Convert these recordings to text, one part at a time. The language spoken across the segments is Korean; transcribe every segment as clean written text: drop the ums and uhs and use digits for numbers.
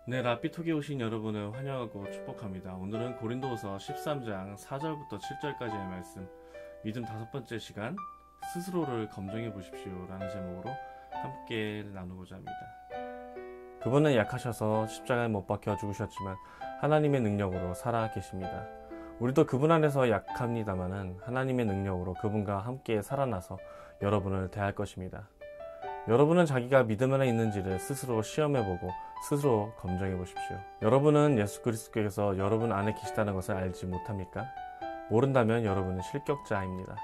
네, 라삐톡에 오신 여러분을 환영하고 축복합니다. 오늘은 고린도후서 13장 4절부터 7절까지의 말씀, 믿음 5번째 시간, 스스로를 검증해 보십시오 라는 제목으로 함께 나누고자 합니다. 그분은 약하셔서 십자가에 못 박혀 죽으셨지만 하나님의 능력으로 살아 계십니다. 우리도 그분 안에서 약합니다마는 하나님의 능력으로 그분과 함께 살아나서 여러분을 대할 것입니다. 여러분은 자기가 믿음 안에 있는지를 스스로 시험해보고 스스로 검증해 보십시오. 여러분은 예수 그리스도께서 여러분 안에 계시다는 것을 알지 못합니까? 모른다면 여러분은 실격자입니다.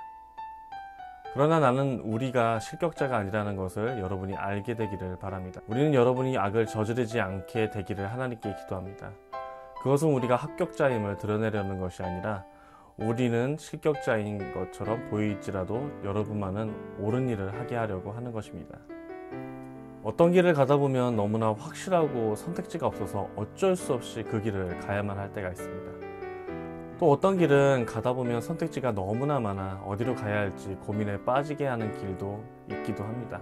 그러나 나는 우리가 실격자가 아니라는 것을 여러분이 알게 되기를 바랍니다. 우리는 여러분이 악을 저지르지 않게 되기를 하나님께 기도합니다. 그것은 우리가 합격자임을 드러내려는 것이 아니라 우리는 실격자인 것처럼 보일지라도 여러분만은 옳은 일을 하게 하려고 하는 것입니다. 어떤 길을 가다 보면 너무나 확실하고 선택지가 없어서 어쩔 수 없이 그 길을 가야만 할 때가 있습니다. 또 어떤 길은 가다 보면 선택지가 너무나 많아 어디로 가야 할지 고민에 빠지게 하는 길도 있기도 합니다.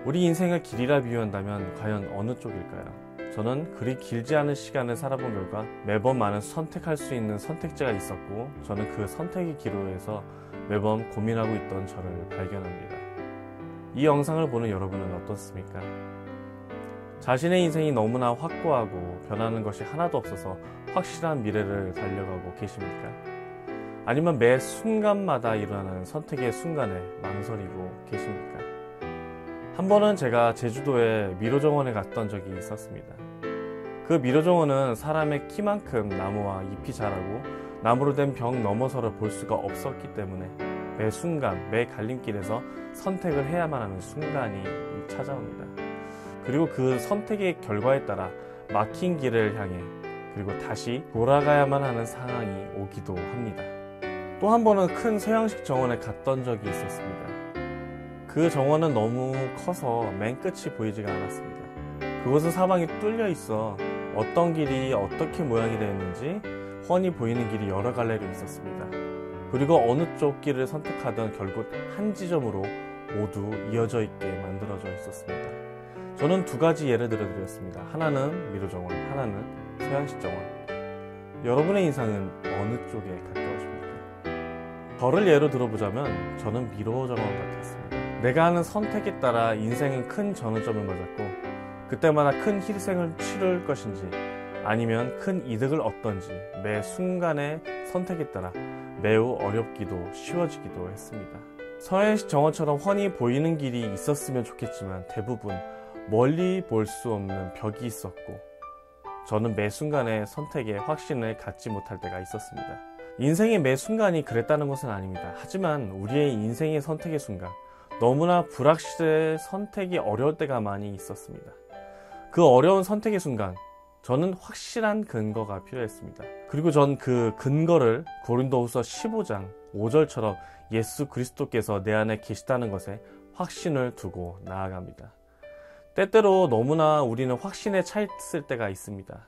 우리 인생을 길이라 비유한다면 과연 어느 쪽일까요? 저는 그리 길지 않은 시간을 살아본 결과 매번 많은 선택할 수 있는 선택지가 있었고 저는 그 선택의 기로에서 매번 고민하고 있던 저를 발견합니다. 이 영상을 보는 여러분은 어떻습니까? 자신의 인생이 너무나 확고하고 변하는 것이 하나도 없어서 확실한 미래를 달려가고 계십니까? 아니면 매 순간마다 일어나는 선택의 순간에 망설이고 계십니까? 한 번은 제가 제주도에 미로정원에 갔던 적이 있었습니다. 그 미로정원은 사람의 키만큼 나무와 잎이 자라고 나무로 된 벽 너머서를 볼 수가 없었기 때문에 매 순간, 매 갈림길에서 선택을 해야만 하는 순간이 찾아옵니다. 그리고 그 선택의 결과에 따라 막힌 길을 향해 그리고 다시 돌아가야만 하는 상황이 오기도 합니다. 또 한 번은 큰 서양식 정원에 갔던 적이 있었습니다. 그 정원은 너무 커서 맨 끝이 보이지가 않았습니다. 그곳은 사방이 뚫려 있어 어떤 길이 어떻게 모양이 되었는지 훤히 보이는 길이 여러 갈래로 있었습니다. 그리고 어느 쪽 길을 선택하든 결국 한 지점으로 모두 이어져 있게 만들어져 있었습니다. 저는 두 가지 예를 들어드렸습니다. 하나는 미로정원, 하나는 서양식 정원. 여러분의 인상은 어느 쪽에 가까우십니까? 저를 예로 들어보자면 저는 미로정원 같았습니다. 내가 하는 선택에 따라 인생은 큰 전환점을 맞았고 그때마다 큰 희생을 치를 것인지 아니면 큰 이득을 얻던지 매 순간의 선택에 따라 매우 어렵기도 쉬워지기도 했습니다. 서양식 정원처럼 훤히 보이는 길이 있었으면 좋겠지만 대부분 멀리 볼 수 없는 벽이 있었고 저는 매 순간의 선택에 확신을 갖지 못할 때가 있었습니다. 인생의 매 순간이 그랬다는 것은 아닙니다. 하지만 우리의 인생의 선택의 순간 너무나 불확실해 선택이 어려울 때가 많이 있었습니다. 그 어려운 선택의 순간 저는 확실한 근거가 필요했습니다. 그리고 전 그 근거를 고린도후서 15장 5절처럼 예수 그리스도께서 내 안에 계시다는 것에 확신을 두고 나아갑니다. 때때로 너무나 우리는 확신에 차 있을 때가 있습니다.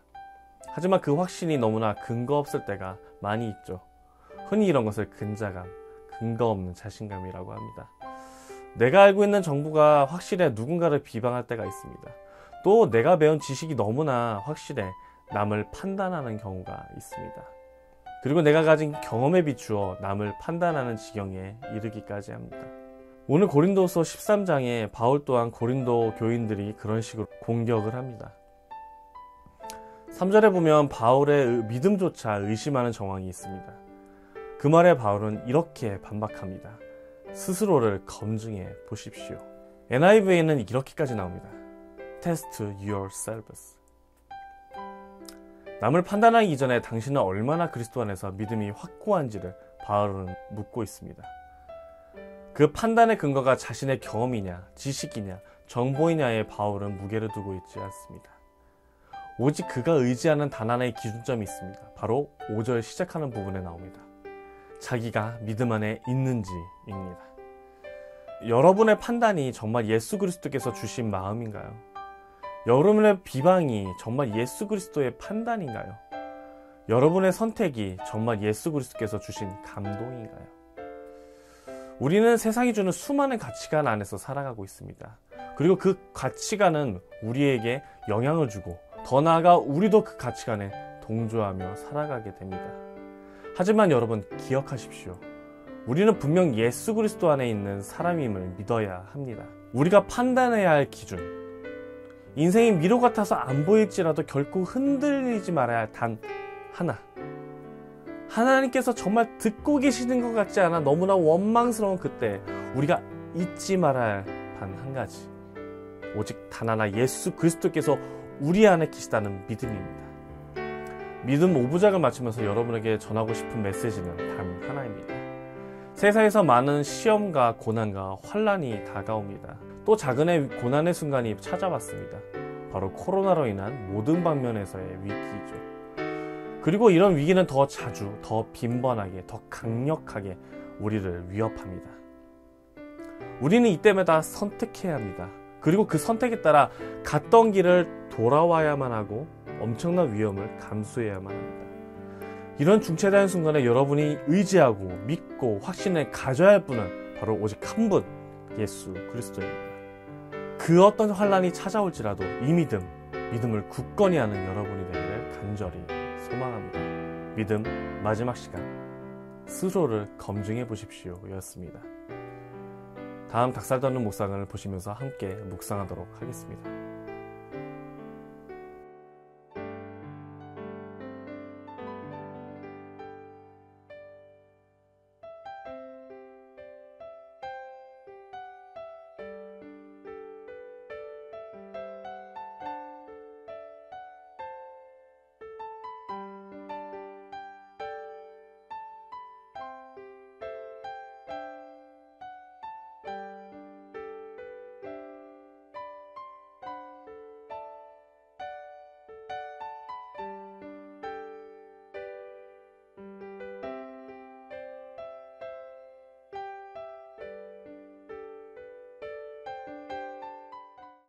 하지만 그 확신이 너무나 근거 없을 때가 많이 있죠. 흔히 이런 것을 근자감, 근거 없는 자신감이라고 합니다. 내가 알고 있는 정보가 확실해 누군가를 비방할 때가 있습니다. 또 내가 배운 지식이 너무나 확실해 남을 판단하는 경우가 있습니다. 그리고 내가 가진 경험에 비추어 남을 판단하는 지경에 이르기까지 합니다. 오늘 고린도서 13장에 바울 또한 고린도 교인들이 그런 식으로 공격을 합니다. 3절에 보면 바울의 믿음조차 의심하는 정황이 있습니다. 그 말에 바울은 이렇게 반박합니다. 스스로를 검증해 보십시오. NIV에는 이렇게까지 나옵니다. Test yourselves. 남을 판단하기 이전에 당신은 얼마나 그리스도 안에서 믿음이 확고한지를 바울은 묻고 있습니다. 그 판단의 근거가 자신의 경험이냐, 지식이냐, 정보이냐에 바울은 무게를 두고 있지 않습니다. 오직 그가 의지하는 단 하나의 기준점이 있습니다. 바로 5절 시작하는 부분에 나옵니다. 자기가 믿음 안에 있는지입니다. 여러분의 판단이 정말 예수 그리스도께서 주신 마음인가요? 여러분의 비방이 정말 예수 그리스도의 판단인가요? 여러분의 선택이 정말 예수 그리스도께서 주신 감동인가요? 우리는 세상이 주는 수많은 가치관 안에서 살아가고 있습니다. 그리고 그 가치관은 우리에게 영향을 주고 더 나아가 우리도 그 가치관에 동조하며 살아가게 됩니다. 하지만 여러분 기억하십시오. 우리는 분명 예수 그리스도 안에 있는 사람임을 믿어야 합니다. 우리가 판단해야 할 기준, 인생이 미로 같아서 안 보일지라도 결코 흔들리지 말아야 할 단 하나, 하나님께서 정말 듣고 계시는 것 같지 않아 너무나 원망스러운 그때 우리가 잊지 말아야 할 단 한 가지, 오직 단 하나 예수 그리스도께서 우리 안에 계시다는 믿음입니다. 믿음 5부작을 마치면서 여러분에게 전하고 싶은 메시지는 단 하나입니다. 세상에서 많은 시험과 고난과 환난이 다가옵니다. 또 작은 고난의 순간이 찾아왔습니다. 바로 코로나로 인한 모든 방면에서의 위기죠. 그리고 이런 위기는 더 자주, 더 빈번하게, 더 강력하게 우리를 위협합니다. 우리는 이때마다 선택해야 합니다. 그리고 그 선택에 따라 갔던 길을 돌아와야만 하고 엄청난 위험을 감수해야만 합니다. 이런 중체되는 순간에 여러분이 의지하고 믿고 확신을 가져야 할 분은 바로 오직 한 분, 예수 그리스도입니다. 그 어떤 환난이 찾아올지라도 이 믿음을 굳건히 하는 여러분이 되기를 간절히 소망합니다. 믿음 마지막 시간, 스스로를 검증해 보십시오 였습니다. 다음 닭살 돋는 묵상을 보시면서 함께 묵상하도록 하겠습니다.